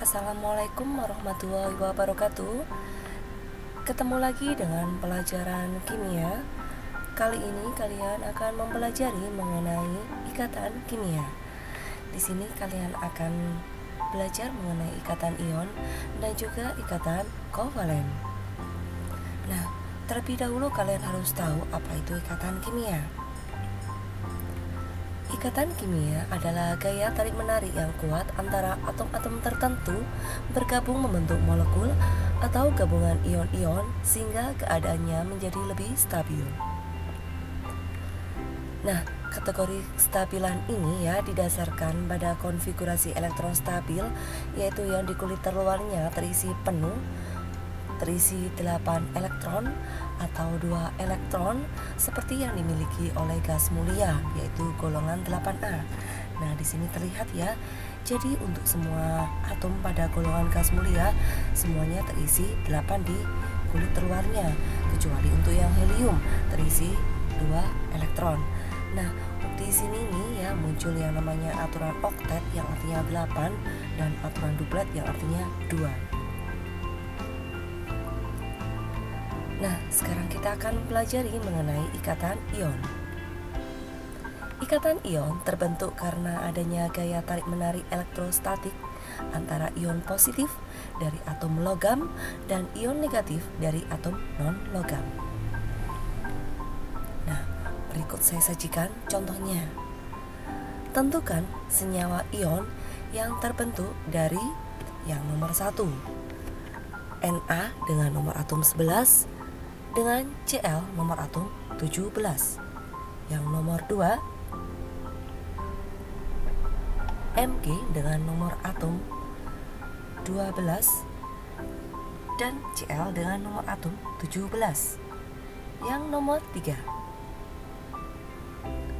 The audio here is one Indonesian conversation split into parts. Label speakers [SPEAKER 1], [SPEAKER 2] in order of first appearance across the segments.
[SPEAKER 1] Assalamualaikum warahmatullahi wabarakatuh. Ketemu lagi dengan pelajaran kimia. Kali ini kalian akan mempelajari mengenai ikatan kimia. Di sini kalian akan belajar mengenai ikatan ion dan juga ikatan kovalen. Nah, terlebih dahulu kalian harus tahu apa itu ikatan kimia. Ikatan kimia adalah gaya tarik-menarik yang kuat antara atom-atom tertentu bergabung membentuk molekul atau gabungan ion-ion sehingga keadaannya menjadi lebih stabil. Nah, kategori stabilan ini didasarkan pada konfigurasi elektron stabil, yaitu yang di kulit terluarnya terisi penuh, terisi 8 elektron atau 2 elektron seperti yang dimiliki oleh gas mulia, yaitu golongan 8A. Nah, di sini terlihat ya. Jadi untuk semua atom pada golongan gas mulia semuanya terisi 8 di kulit terluarnya, kecuali untuk yang helium terisi 2 elektron. Nah, di sini nih muncul yang namanya aturan oktet yang artinya 8 dan aturan duplet yang artinya 2. Nah, sekarang kita akan pelajari mengenai ikatan ion. Ikatan ion terbentuk karena adanya gaya tarik-menarik elektrostatik antara ion positif dari atom logam dan ion negatif dari atom non-logam. Nah, berikut saya sajikan contohnya. Tentukan senyawa ion yang terbentuk dari yang nomor 1, Na dengan nomor atom 11 dengan Cl nomor atom 17. Yang nomor 2, Mg dengan nomor atom 12 dan Cl dengan nomor atom 17. Yang nomor 3,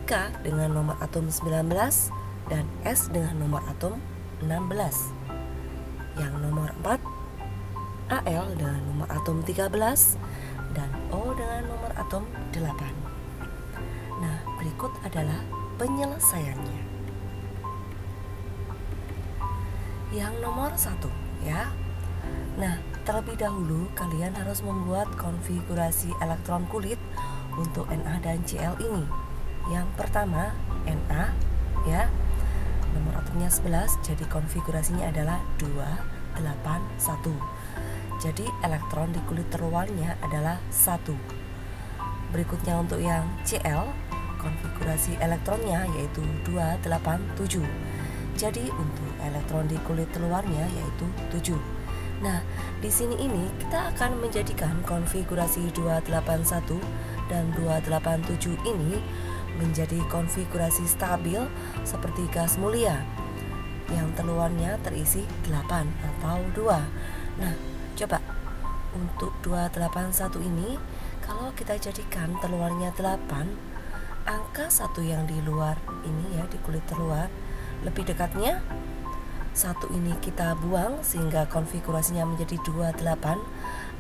[SPEAKER 1] K dengan nomor atom 19 dan S dengan nomor atom 16. Yang nomor 4, Al dengan nomor atom 13 dan O dengan nomor atom 8. Nah, berikut adalah penyelesaiannya. Yang nomor 1 ya. Nah, terlebih dahulu kalian harus membuat konfigurasi elektron kulit untuk Na dan Cl ini. Yang pertama, Na ya. Nomor atomnya 11, jadi konfigurasinya adalah 2, 8, 1. Jadi elektron di kulit terluarnya adalah 1. Berikutnya untuk yang Cl, konfigurasi elektronnya yaitu 2, 8, 7. Jadi untuk elektron di kulit terluarnya yaitu 7. Nah, di sini ini kita akan menjadikan konfigurasi 281 dan 287 ini menjadi konfigurasi stabil seperti gas mulia yang terluarnya terisi 8 atau 2. Nah, coba untuk 281 ini kalau kita jadikan terluarnya 8, angka 1 yang di luar ini di kulit terluar lebih dekatnya 1 ini kita buang sehingga konfigurasinya menjadi 28,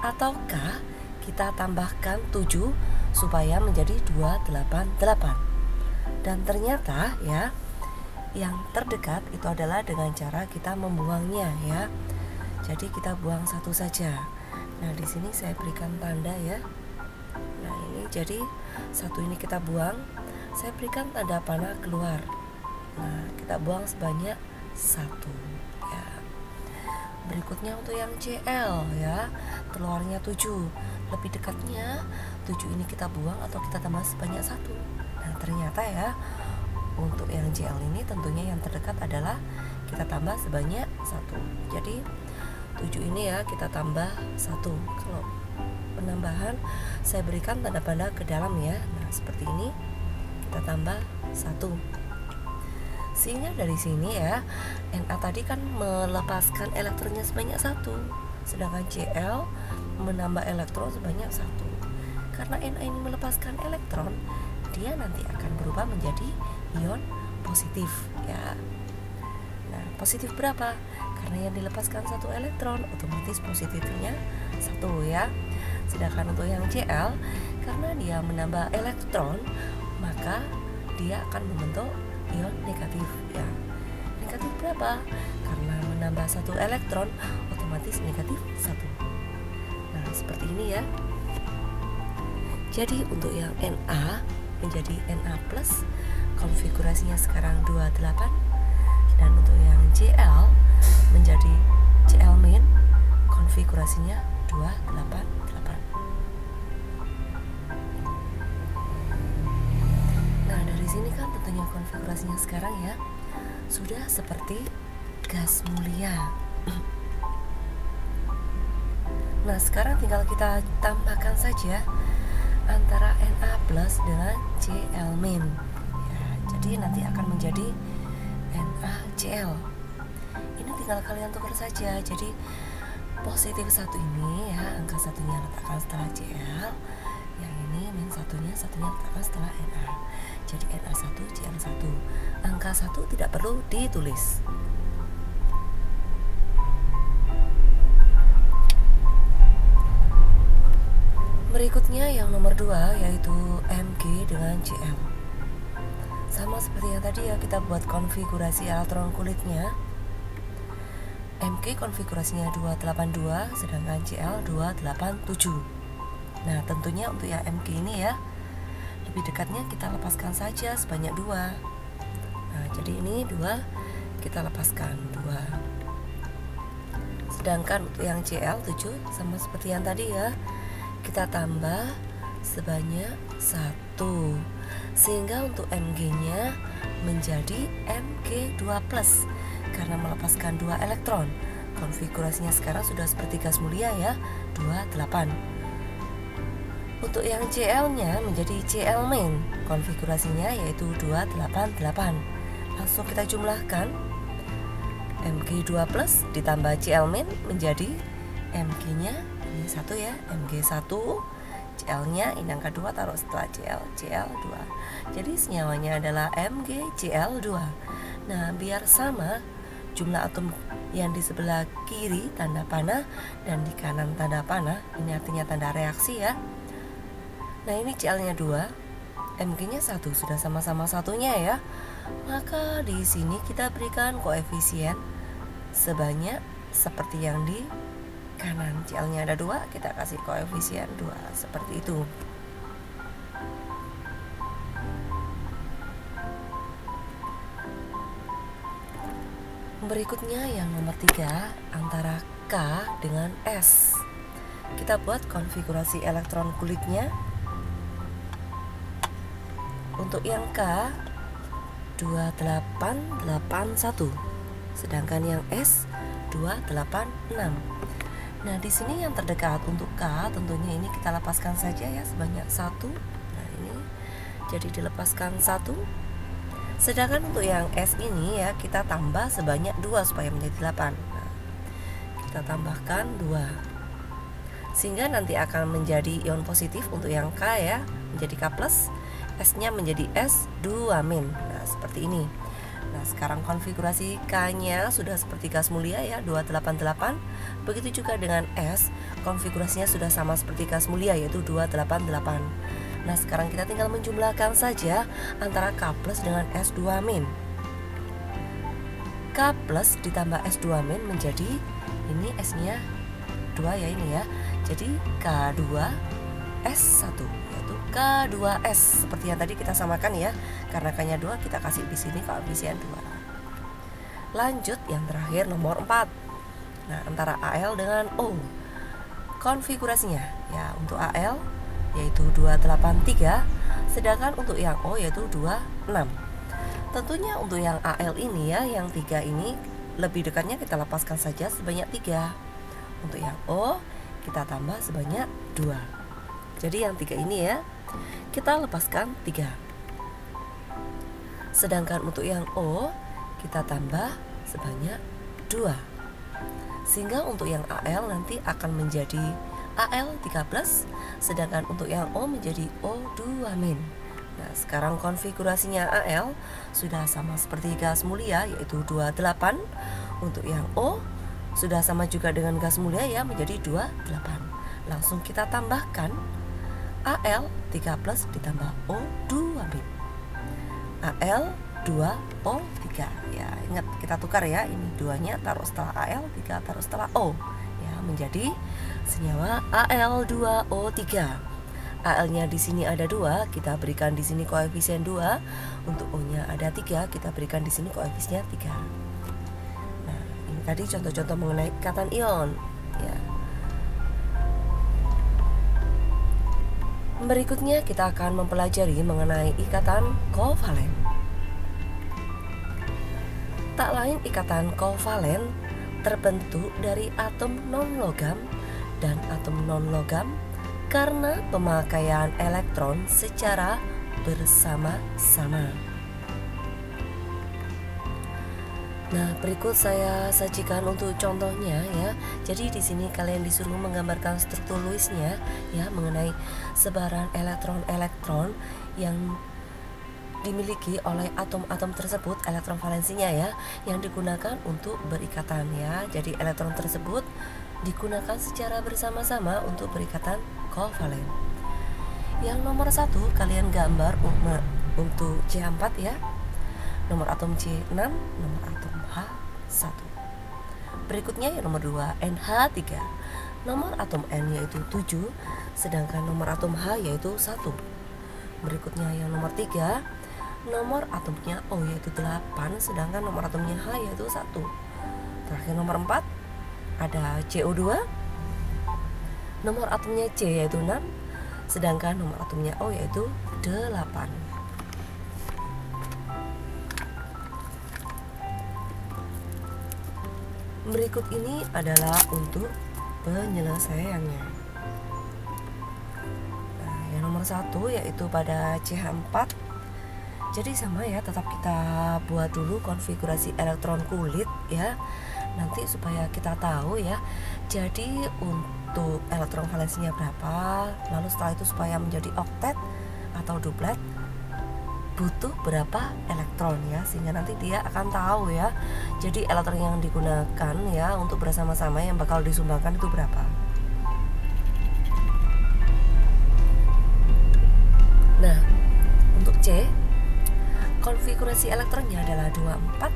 [SPEAKER 1] ataukah kita tambahkan 7 supaya menjadi 288. Dan ternyata yang terdekat itu adalah dengan cara kita membuangnya ya. Jadi kita buang 1 saja. Nah, di sini saya berikan tanda ya. Nah, ini jadi 1 ini kita buang. Saya berikan tanda panah keluar. Nah, kita buang sebanyak 1 ya. Berikutnya untuk yang Cl ya. Keluarnya 7. Lebih dekatnya 7 ini kita buang atau kita tambah sebanyak 1. Nah, ternyata untuk yang Cl ini tentunya yang terdekat adalah kita tambah sebanyak 1. Jadi 7 ini kita tambah 1. Kalau penambahan saya berikan tanda panah ke dalam ya. Nah, seperti ini kita tambah 1. Sehingga dari sini Na tadi kan melepaskan elektronnya sebanyak 1, sedangkan Cl menambah elektron sebanyak 1. Karena Na ini melepaskan elektron, dia nanti akan berubah menjadi ion positif ya. Nah, positif berapa? Karena yang dilepaskan 1 elektron, otomatis positifnya 1 ya. Sedangkan untuk yang Cl, karena dia menambah elektron, maka dia akan membentuk ion negatif ya. negatif berapa? Karena menambah 1 elektron otomatis negatif 1. Nah, seperti ini ya. Jadi untuk yang Na menjadi Na plus, konfigurasinya sekarang 28. Dan untuk yang Cl menjadi Cl min, konfigurasinya 288. Nah, dari sini kan tentunya konfigurasinya sekarang ya sudah seperti gas mulia. Nah, sekarang tinggal kita tambahkan saja antara Na plus dengan Cl min ya, jadi nanti akan menjadi NaCl. Ini tinggal kalian tukar saja. Jadi positif 1 ini ya, angka satunya letakkan setelah Cl, yang ini min satunya letakkan setelah Na. Jadi Na1 Cl1. Angka 1 tidak perlu ditulis. Berikutnya yang nomor 2 yaitu Mg dengan Cl. Sama seperti yang tadi ya, kita buat konfigurasi elektron kulitnya. Mg konfigurasinya 282 sedangkan Cl 287. Nah, tentunya untuk yang Mg ini ya, lebih dekatnya kita lepaskan saja sebanyak 2. Nah, jadi ini 2 kita lepaskan 2. Sedangkan untuk yang Cl 7 sama seperti yang tadi ya, kita tambah sebanyak 1, sehingga untuk Mg-nya menjadi Mg2+, karena melepaskan 2 elektron. Konfigurasinya sekarang sudah seperti gas mulia ya, 28. Untuk yang Cl-nya menjadi Cl min, konfigurasinya yaitu 288. Langsung kita jumlahkan, Mg2+ ditambah Cl min menjadi Mg-nya ini 1 ya, Mg1, Cl-nya ini angka 2 taruh setelah Cl, Cl2. Jadi senyawanya adalah MgCl2. Nah, biar sama jumlah atom yang di sebelah kiri tanda panah dan di kanan tanda panah, ini artinya tanda reaksi ya. Nah, ini Cl-nya 2, Mg-nya 1, sudah sama-sama satunya ya. Maka di sini kita berikan koefisien sebanyak seperti yang di kanan. Cl-nya ada 2, kita kasih koefisien 2, seperti itu. Berikutnya yang nomor 3, antara K dengan S. Kita buat konfigurasi elektron kulitnya. Untuk yang K 2881, sedangkan yang S 286. Nah, di sini yang terdekat untuk K tentunya ini kita lepaskan saja ya sebanyak 1. Nah, ini jadi dilepaskan 1. Sedangkan untuk yang S ini ya kita tambah sebanyak 2 supaya menjadi 8. Nah, kita tambahkan 2. Sehingga nanti akan menjadi ion positif untuk yang K ya, menjadi K+, S-nya menjadi S2-. Nah, seperti ini. Nah, sekarang konfigurasi K-nya sudah seperti gas mulia ya, 288. Begitu juga dengan S, konfigurasinya sudah sama seperti gas mulia yaitu 288. Nah, sekarang kita tinggal menjumlahkan saja antara K+ dengan S2-. K+ ditambah S2- menjadi, ini S-nya 2 ya ini ya. Jadi K2S1 yaitu K2S seperti yang tadi kita samakan ya. Karena K-nya 2 kita kasih di sini koefisien 2. Lanjut yang terakhir nomor 4. Nah, antara Al dengan O. Konfigurasinya ya, untuk Al yaitu 283, sedangkan untuk yang O yaitu 26. Tentunya untuk yang Al ini ya, yang 3 ini lebih dekatnya kita lepaskan saja sebanyak 3. Untuk yang O kita tambah sebanyak 2. Jadi yang 3 ini ya kita lepaskan 3. Sedangkan untuk yang O kita tambah sebanyak 2. Sehingga untuk yang Al nanti akan menjadi Al3+, sedangkan untuk yang O menjadi O2-. Nah, sekarang konfigurasinya Al sudah sama seperti gas mulia yaitu 28. Untuk yang O sudah sama juga dengan gas mulia ya, menjadi 28. Langsung kita tambahkan Al3+ ditambah O2-. Al2O3. 3 ya. Ingat kita tukar ya, ini 2-nya taruh setelah Al, 3 taruh setelah O ya, menjadi senyawa Al2O3. Al-nya di sini ada 2, kita berikan di sini koefisien 2. Untuk O-nya ada 3, kita berikan di sini koefisien 3. Nah, ini tadi contoh-contoh mengenai ikatan ion ya. Berikutnya kita akan mempelajari mengenai ikatan kovalen. Tak lain ikatan kovalen terbentuk dari atom non-logam dan atom non-logam karena pemakaian elektron secara bersama-sama. Nah, berikut saya sajikan untuk contohnya ya. Jadi di sini kalian disuruh menggambarkan struktur Lewis-nya ya, mengenai sebaran elektron-elektron yang dimiliki oleh atom-atom tersebut, elektron valensinya ya, yang digunakan untuk berikatan ya. Jadi elektron tersebut digunakan secara bersama-sama untuk berikatan kovalen. Yang nomor 1 kalian gambar untuk C4 ya. Nomor atom C6, nomor atom H1. Berikutnya yang nomor 2 NH3. Nomor atom N yaitu 7, sedangkan nomor atom H yaitu 1. Berikutnya yang nomor 3, nomor atomnya O yaitu 8, sedangkan nomor atomnya H yaitu 1. Terakhir nomor 4 ada CO2. Nomor atomnya C yaitu 6, sedangkan nomor atomnya O yaitu 8. Berikut ini adalah untuk penyelesaiannya. Nah, yang nomor 1 yaitu pada CH4. Jadi sama ya, tetap kita buat dulu konfigurasi elektron kulit ya. Nanti supaya kita tahu ya. Jadi untuk elektron valensinya berapa, lalu setelah itu supaya menjadi oktet atau duplet butuh berapa elektron ya, sehingga nanti dia akan tahu ya. Jadi elektron yang digunakan ya untuk bersama-sama yang bakal disumbangkan itu berapa. Nah, untuk C konfigurasi elektronnya adalah 24,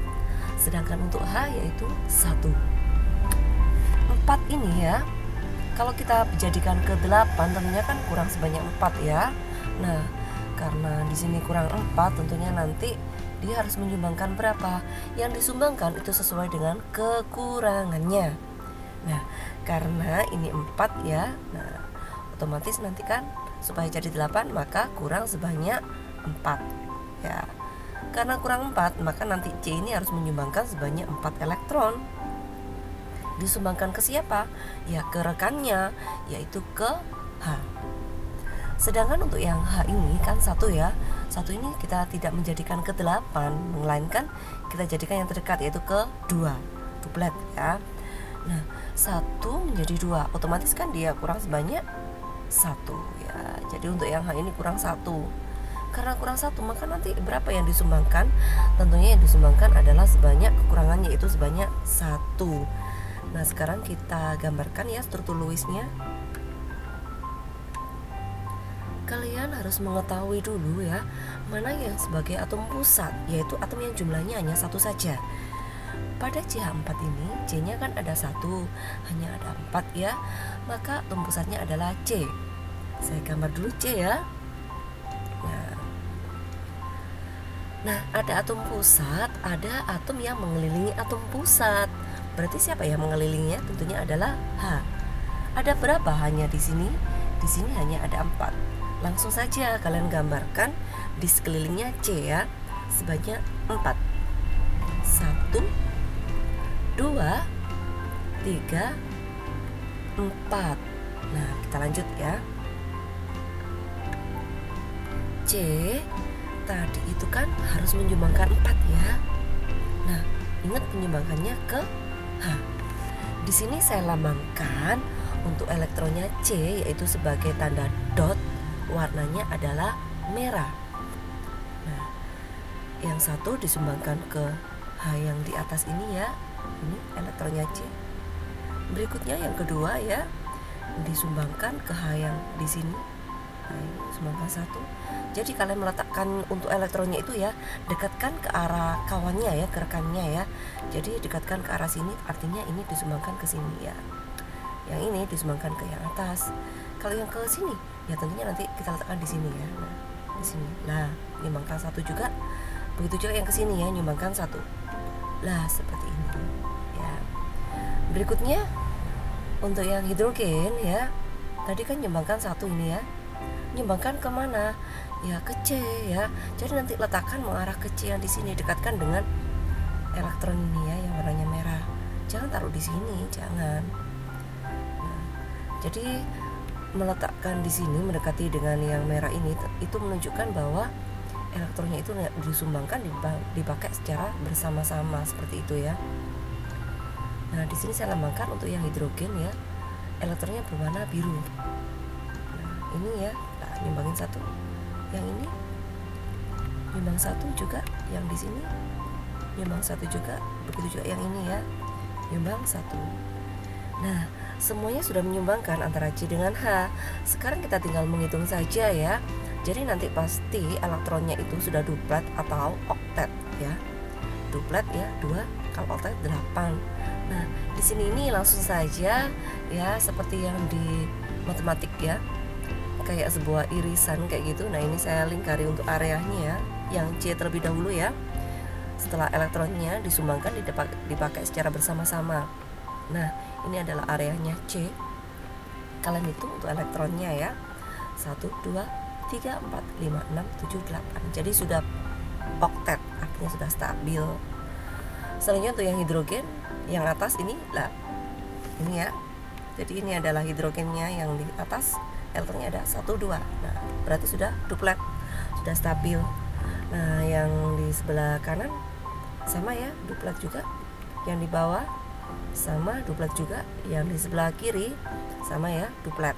[SPEAKER 1] sedangkan untuk H yaitu 1. 4 ini ya, kalau kita jadikan ke 8 tentunya kan kurang sebanyak 4 ya. Nah, karena di sini kurang 4, tentunya nanti dia harus menyumbangkan berapa. Yang disumbangkan itu sesuai dengan kekurangannya. Nah, karena ini 4 ya, nah otomatis nanti kan supaya jadi 8 maka kurang sebanyak 4 ya. Karena kurang 4 maka nanti C ini harus menyumbangkan sebanyak 4 elektron. Disumbangkan ke siapa? Ya ke rekannya, yaitu ke H. Sedangkan untuk yang H ini kan 1 ya. 1 ini kita tidak menjadikan ke 8, melainkan kita jadikan yang terdekat yaitu ke 2, duplet ya. Nah, 1 menjadi 2, otomatis kan dia kurang sebanyak 1 ya. Jadi untuk yang H ini kurang 1. Karena kurang 1 maka nanti berapa yang disumbangkan? Tentunya yang disumbangkan adalah sebanyak kekurangannya, yaitu sebanyak 1. Nah, sekarang kita gambarkan ya struktur Lewis-nya. Kalian harus mengetahui dulu ya, mana yang sebagai atom pusat, yaitu atom yang jumlahnya hanya 1 saja. Pada CH4 ini C-nya kan ada 1, hanya ada 4 ya, maka atom pusatnya adalah C. Saya gambar dulu C ya. Nah, ada atom pusat, ada atom yang mengelilingi atom pusat. Berarti siapa yang mengelilinginya? Tentunya adalah H. Ada berapa hanya di sini? Di sini hanya ada 4. Langsung saja kalian gambarkan di sekelilingnya C ya, sebanyak 4. 1, 2, 3, 4. Nah, kita lanjut ya. C tadi itu kan harus menyumbangkan 4 ya. Nah, ingat penyumbangkannya ke H. Di sini saya lambangkan untuk elektronnya C, yaitu sebagai tanda dot, warnanya adalah merah. Nah, yang 1 disumbangkan ke H yang di atas ini ya. Ini elektronnya C. Berikutnya yang kedua ya, disumbangkan ke H yang di sini. Nah, ini sumbangkan 1. Jadi kalian meletakkan untuk elektronnya itu ya, dekatkan ke arah kawannya ya, ke rekannya ya. Jadi dekatkan ke arah sini, artinya ini disumbangkan ke sini ya. Yang ini disumbangkan ke yang atas. Kalau yang ke sini, ya tentunya nanti kita letakkan di sini ya. Nah, di sini. Nah, nyumbangkan 1 juga. Begitu juga yang ke sini ya, nyumbangkan 1. Lah, seperti ini ya. Berikutnya untuk yang hidrogen ya, tadi kan nyumbangkan 1 ini ya. Nyumbangkan kemana? Ya ke C ya. Jadi nanti letakkan mengarah ke C yang di sini, dekatkan dengan elektron ini ya yang warnanya merah. Jangan taruh di sini, jangan. Nah, jadi meletakkan di sini mendekati dengan yang merah ini itu menunjukkan bahwa elektronnya itu disumbangkan dipakai secara bersama-sama seperti itu ya. Nah, di sini saya lambangkan untuk yang hidrogen ya. Elektronnya berwarna biru. Nah, ini ya. Nah, nyumbangin 1. Yang ini nyumbang 1 juga, yang di sini nyumbang 1 juga, begitu juga yang ini ya, nyumbang 1. Nah, semuanya sudah menyumbangkan antara C dengan H. Sekarang kita tinggal menghitung saja ya. Jadi nanti pasti elektronnya itu sudah duplet atau oktet ya. Duplet ya, 2 kalau oktet 8. Nah, di sini ini langsung saja ya, seperti yang di matematik ya, kayak sebuah irisan kayak gitu. Nah, ini saya lingkari untuk areanya ya, yang C terlebih dahulu ya. Setelah elektronnya disumbangkan dipakai secara bersama-sama. Nah, ini adalah areanya C. Kalian itu untuk elektronnya ya, 1, 2, 3, 4, 5, 6, 7, 8. Jadi sudah oktet, artinya sudah stabil. Selanjutnya untuk yang hidrogen, yang atas ini lah, ini ya. Jadi ini adalah hidrogennya yang di atas, elektronnya ada 1, 2. Nah, berarti sudah duplet, sudah stabil. Nah, yang di sebelah kanan sama ya, duplet juga. Yang di bawah sama, duplet juga. Yang di sebelah kiri sama ya, duplet.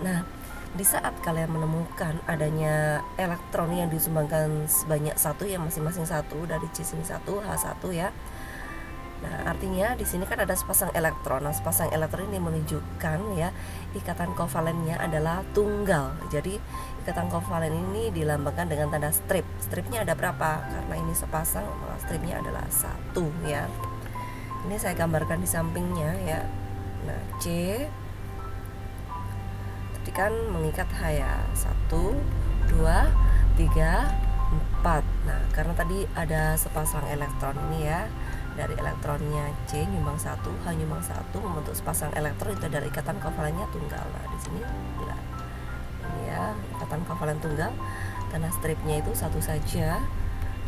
[SPEAKER 1] Nah, di saat kalian menemukan adanya elektron yang disumbangkan sebanyak 1, yang masing-masing 1, dari C sini 1, H1 ya. Nah, artinya di sini kan ada sepasang elektron. Nah, sepasang elektron ini menunjukkan ya, ikatan kovalennya adalah tunggal. Jadi ikatan kovalen ini dilambangkan dengan tanda strip. Stripnya ada berapa? Karena ini sepasang, maka stripnya adalah 1 ya. Ini saya gambarkan di sampingnya ya. Nah, C tadi kan mengikat H ya, 1, 2, 3, 4. Nah, karena tadi ada sepasang elektron ini ya, dari elektronnya C nyumbang 1, H nyumbang 1, membentuk sepasang elektron itu dari ikatan kovalennya tunggal. Nah, di sini nah, ini ya, ikatan kovalen tunggal. Tanda stripnya itu 1 saja.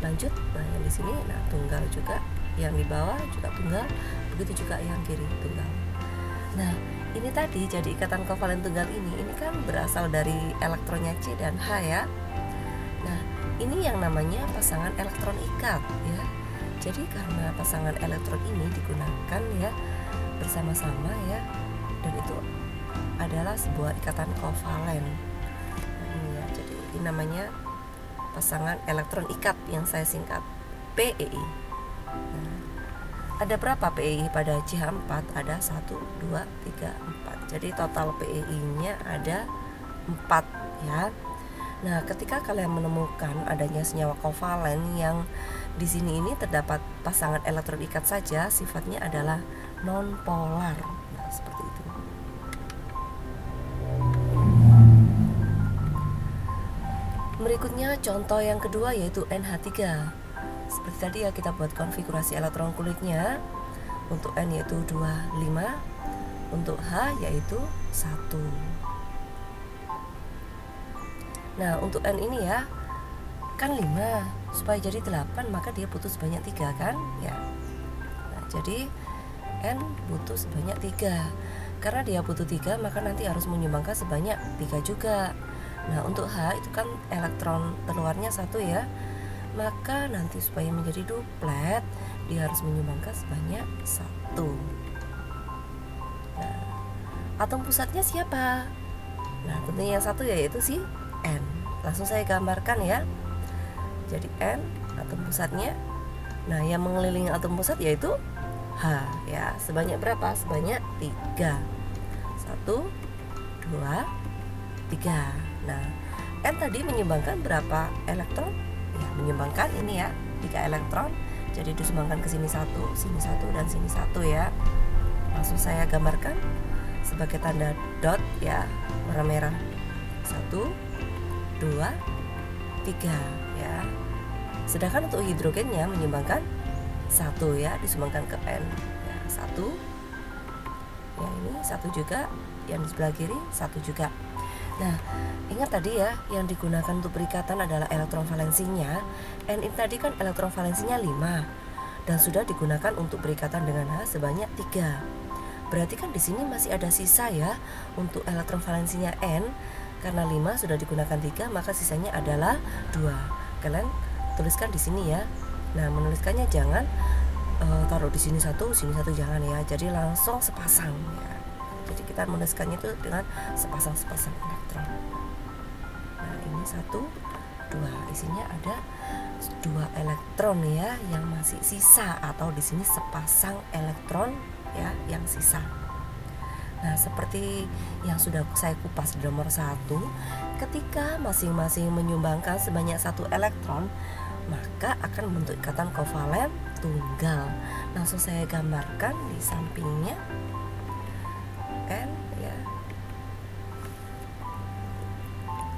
[SPEAKER 1] Lanjut, nah yang di sini nah tunggal juga, yang di bawah juga tunggal, begitu juga yang kiri tunggal. Nah, ini tadi jadi ikatan kovalen tunggal ini kan berasal dari elektronnya C dan H ya. Nah, ini yang namanya pasangan elektron ikat ya. Jadi karena pasangan elektron ini digunakan ya bersama-sama ya, dan itu adalah sebuah ikatan kovalen. Nah, ini ya, jadi ini namanya pasangan elektron ikat yang saya singkat PEI. Nah, ada berapa PEI pada CH4? Ada 1, 2, 3, 4. Jadi total PEI-nya ada 4 ya. Nah, ketika kalian menemukan adanya senyawa kovalen yang di sini ini terdapat pasangan elektron ikat saja, sifatnya adalah nonpolar. Nah, seperti itu. Berikutnya contoh yang kedua yaitu NH3. Seperti tadi ya, kita buat konfigurasi elektron kulitnya. Untuk N yaitu 2, 5. Untuk H yaitu 1. Nah, untuk N ini ya, kan 5, supaya jadi 8 maka dia butuh sebanyak 3 kan ya. Nah, jadi N butuh sebanyak 3. Karena dia butuh 3, maka nanti harus menyumbangkan sebanyak 3 juga. Nah, untuk H itu kan elektron terluarnya 1 ya, maka nanti supaya menjadi duplet dia harus menyumbangkan sebanyak 1. Nah, atom pusatnya siapa? Nah, tentunya yang 1 yaitu si N. Langsung saya gambarkan ya. Jadi N atom pusatnya. Nah, yang mengelilingi atom pusat yaitu H ya. Sebanyak berapa? Sebanyak 3. 1, 2, 3. Nah, N tadi menyumbangkan berapa elektron? Ya, menyumbangkan ini ya, 3 elektron. Jadi disumbangkan ke sini 1, dan sini 1 ya. Langsung saya gambarkan sebagai tanda dot ya, warna merah. 1, 2, 3 ya. Sedangkan untuk hidrogennya menyumbangkan 1 ya, disumbangkan ke N ya, 1 ya, ini 1 juga, yang di sebelah kiri 1 juga. Nah, ingat tadi ya, yang digunakan untuk perikatan adalah elektron valensinya. N ini tadi kan elektron valensinya 5 dan sudah digunakan untuk perikatan dengan H sebanyak 3. Berarti kan di sini masih ada sisa ya untuk elektron valensinya N. Karena 5 sudah digunakan 3, maka sisanya adalah 2. Kalian tuliskan di sini ya. Nah, menuliskannya jangan taruh di sini 1, sini 1, jangan ya. Jadi langsung sepasang ya. Jadi kita menuliskannya itu dengan sepasang elektron. Nah, ini 1, 2, isinya ada 2 elektron ya yang masih sisa, atau di sini sepasang elektron ya yang sisa. Nah, seperti yang sudah saya kupas di nomor 1, ketika masing-masing menyumbangkan sebanyak 1 elektron, maka akan membentuk ikatan kovalen tunggal. Langsung saya gambarkan di sampingnya N ya.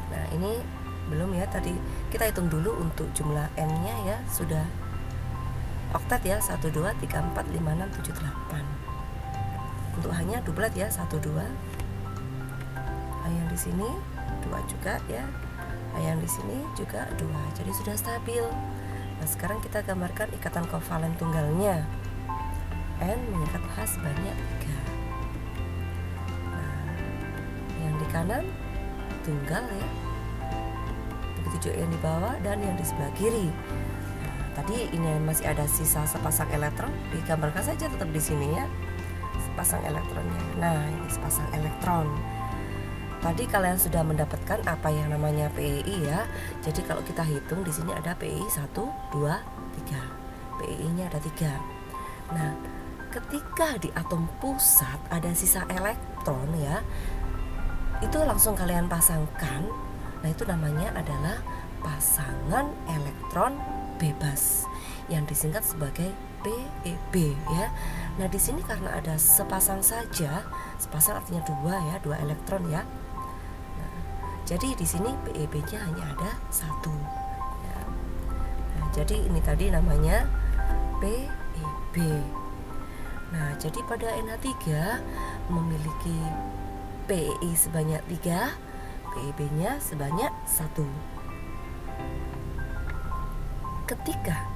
[SPEAKER 1] Nah, ini belum ya, tadi kita hitung dulu untuk jumlah N-nya ya, sudah oktet ya, 1, 2, 3, 4, 5, 6, 7, 8. Untuk hanya duplet ya, 1, 2. Yang di sini 2 juga ya. Yang di sini juga 2. Jadi sudah stabil. Nah, sekarang kita gambarkan ikatan kovalen tunggalnya. N mengikat H sebanyak 3. Nah, yang di kanan tunggal ya. Begitu juga yang di bawah dan yang di sebelah kiri. Nah, tadi ini masih ada sisa sepasang elektron, digambarkan saja tetap di sini ya. Sepasang elektronnya. Nah, ini sepasang elektron. Tadi kalian sudah mendapatkan apa yang namanya PEI ya. Jadi kalau kita hitung di sini ada PEI 1, 2, 3. PEI-nya ada 3. Nah, ketika di atom pusat ada sisa elektron ya, itu langsung kalian pasangkan. Nah, itu namanya adalah pasangan elektron bebas yang disingkat sebagai PEB ya. Nah, di sini karena ada sepasang saja, sepasang artinya 2 ya, 2 elektron ya. Nah, jadi di sini PEB-nya hanya ada 1 ya. Nah, jadi ini tadi namanya PEB. Nah, jadi pada NH3 memiliki PEI sebanyak 3, PEB-nya sebanyak 1. Ketika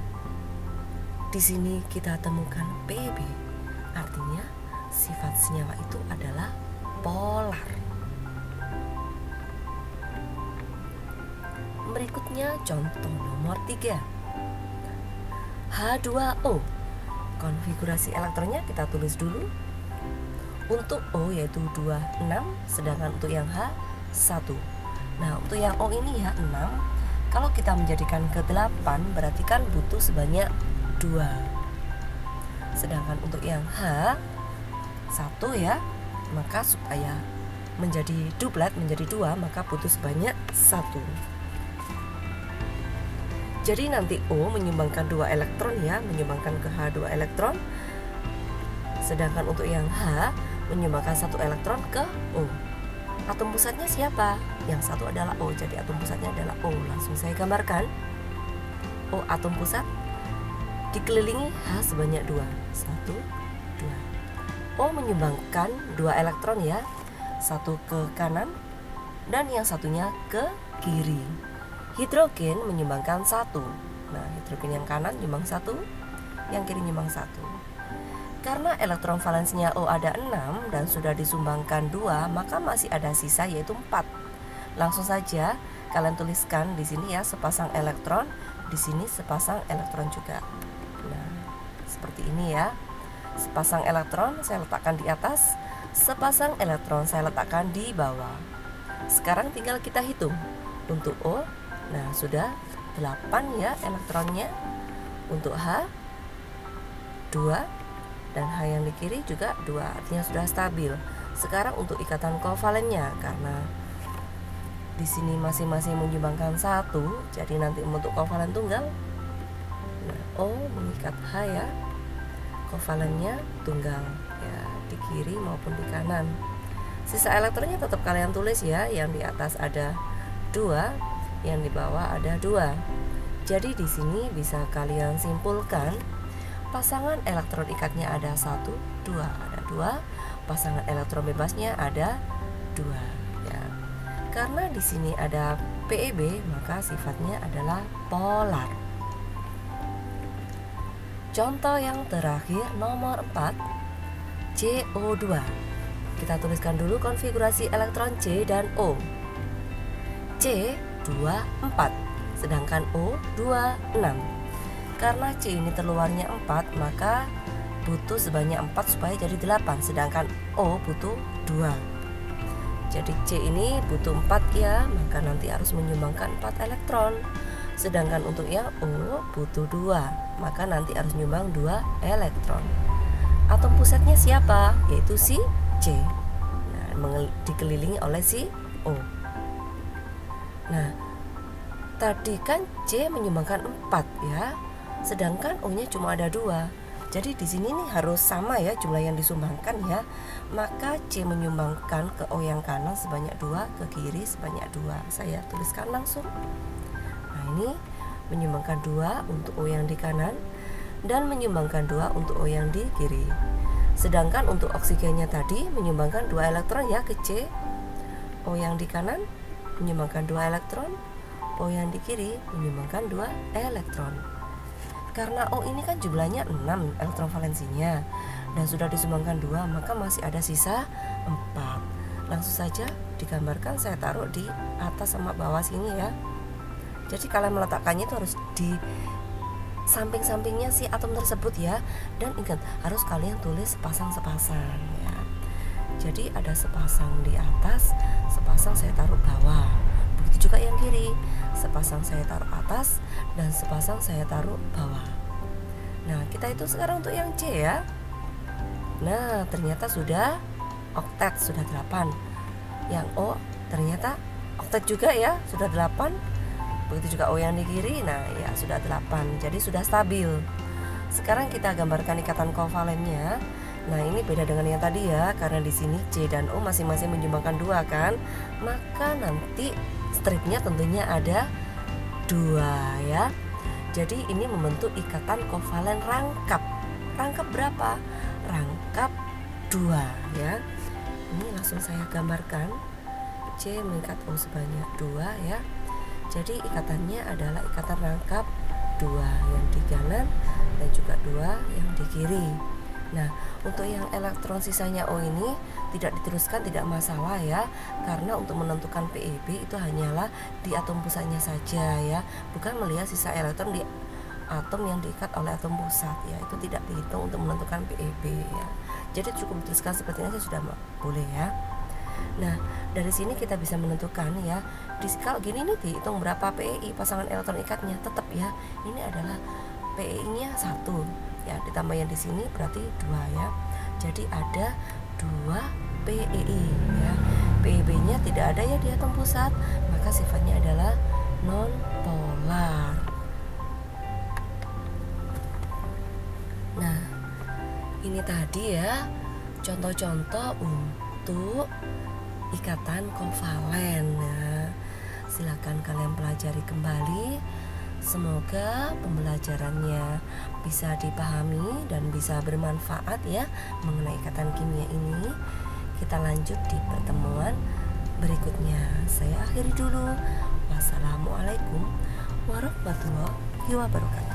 [SPEAKER 1] di sini kita temukan PEB, artinya sifat senyawa itu adalah polar. Berikutnya contoh nomor 3. H2O. Konfigurasi elektronnya kita tulis dulu. Untuk O yaitu 26, sedangkan untuk yang H 1. Nah, untuk yang O ini ya 6. Kalau kita menjadikan ke 8 berarti kan butuh sebanyak 2. Sedangkan untuk yang H 1 ya, maka supaya menjadi duplet, menjadi 2, maka butuh sebanyak 1. Jadi nanti O menyumbangkan 2 elektron ya, menyumbangkan ke H 2 elektron. Sedangkan untuk yang H menyumbangkan 1 elektron ke O. Atom pusatnya siapa? Yang 1 adalah O, jadi atom pusatnya adalah O. Langsung saya gambarkan. O atom pusat dikelilingi H sebanyak 2. 1, 2. O menyumbangkan 2 elektron ya, 1 ke kanan dan yang satunya ke kiri. Hidrogen menyumbangkan 1. Nah, hidrogen yang kanan nyumbang 1, yang kiri nyumbang 1. Karena elektron valensinya O ada 6 dan sudah disumbangkan 2, maka masih ada sisa yaitu 4. Langsung saja kalian tuliskan di sini ya, sepasang elektron, di sini sepasang elektron juga. Nah, seperti ini ya. Sepasang elektron saya letakkan di atas, sepasang elektron saya letakkan di bawah. Sekarang tinggal kita hitung. Untuk O, nah sudah 8 ya elektronnya. Untuk H 2 dan H yang di kiri juga 2, artinya sudah stabil. Sekarang untuk ikatan kovalennya, karena di sini masing-masing menyumbangkan satu, jadi nanti untuk kovalen tunggal, nah, O mengikat H ya, kovalennya tunggal ya, di kiri maupun di kanan. Sisa elektronnya tetap kalian tulis ya, yang di atas ada 2, yang di bawah ada 2. Jadi di sini bisa kalian simpulkan pasangan elektron ikatnya ada 1, 2, ada 2, pasangan elektron bebasnya ada 2 ya. Karena di sini ada PeB, maka sifatnya adalah polar. Contoh yang terakhir nomor 4, CO2. Kita tuliskan dulu konfigurasi elektron C dan O. C 2, 4, sedangkan O 2, 6. Karena C ini terluarnya 4, maka butuh sebanyak 4 supaya jadi 8, sedangkan O butuh 2. Jadi C ini butuh 4 ya, maka nanti harus menyumbangkan 4 elektron. Sedangkan untuk yang O butuh 2, maka nanti harus menyumbang 2 elektron. Atom pusatnya siapa? Yaitu si C. Nah, dikelilingi oleh si O. Nah, tadi kan C menyumbangkan 4 ya, sedangkan O-nya cuma ada 2. Jadi di sini nih harus sama ya jumlah yang disumbangkan ya. Maka C menyumbangkan ke O yang kanan sebanyak 2, ke kiri sebanyak 2. Saya tuliskan langsung. Nah, ini menyumbangkan 2 untuk O yang di kanan dan menyumbangkan 2 untuk O yang di kiri. Sedangkan untuk oksigennya tadi menyumbangkan 2 elektron ya ke C. O yang di kanan menyumbangkan 2 elektron, O yang di kiri menyumbangkan 2 elektron. Karena O ini kan jumlahnya 6 elektron valensinya dan sudah disumbangkan 2, maka masih ada sisa 4. Langsung saja digambarkan, saya taruh di atas sama bawah sini ya. Jadi kalian meletakkannya itu harus di samping-sampingnya si atom tersebut ya. Dan ingat, harus kalian tulis sepasang-sepasang ya. Jadi ada sepasang di atas, sepasang saya taruh bawah. Begitu juga yang kiri, sepasang saya taruh atas dan sepasang saya taruh bawah. Nah, kita itu sekarang untuk yang C ya. Nah, ternyata sudah oktet, sudah 8. Yang O ternyata oktet juga ya, sudah 8. Begitu juga O yang di kiri, nah ya sudah 8. Jadi sudah stabil. Sekarang kita gambarkan ikatan kovalennya. Nah, ini beda dengan yang tadi ya, karena di sini C dan O masing-masing menyumbangkan 2 kan. Maka nanti stripnya tentunya ada 2 ya. Jadi ini membentuk ikatan kovalen rangkap. Rangkap berapa? Rangkap 2 ya. Ini langsung saya gambarkan. C mengikat O sebanyak 2 ya. Jadi ikatannya adalah ikatan rangkap 2 yang di kanan dan juga 2 yang di kiri. Nah, untuk yang elektron sisanya O ini tidak diteruskan, tidak masalah ya, karena untuk menentukan PeB itu hanyalah di atom pusatnya saja ya, bukan melihat sisa elektron di atom yang diikat oleh atom pusat ya, itu tidak dihitung untuk menentukan PeB ya. Jadi cukup diteruskan seperti ini sudah boleh ya. Nah, dari sini kita bisa menentukan ya, kalau gini nih dihitung berapa PeI pasangan elektron ikatnya, tetap ya, ini adalah PeI-nya 1 ya, ditambah yang di sini berarti 2 ya. Jadi ada 2 PeI ya. PeB-nya tidak ada ya di atom pusat, maka sifatnya adalah non polar. Nah, ini tadi ya contoh-contoh untuk ikatan kovalen. Nah, silakan kalian pelajari kembali. Semoga pembelajarannya bisa dipahami dan bisa bermanfaat ya mengenai ikatan kimia ini. Kita lanjut di pertemuan berikutnya. Saya akhiri dulu. Wassalamualaikum warahmatullahi wabarakatuh.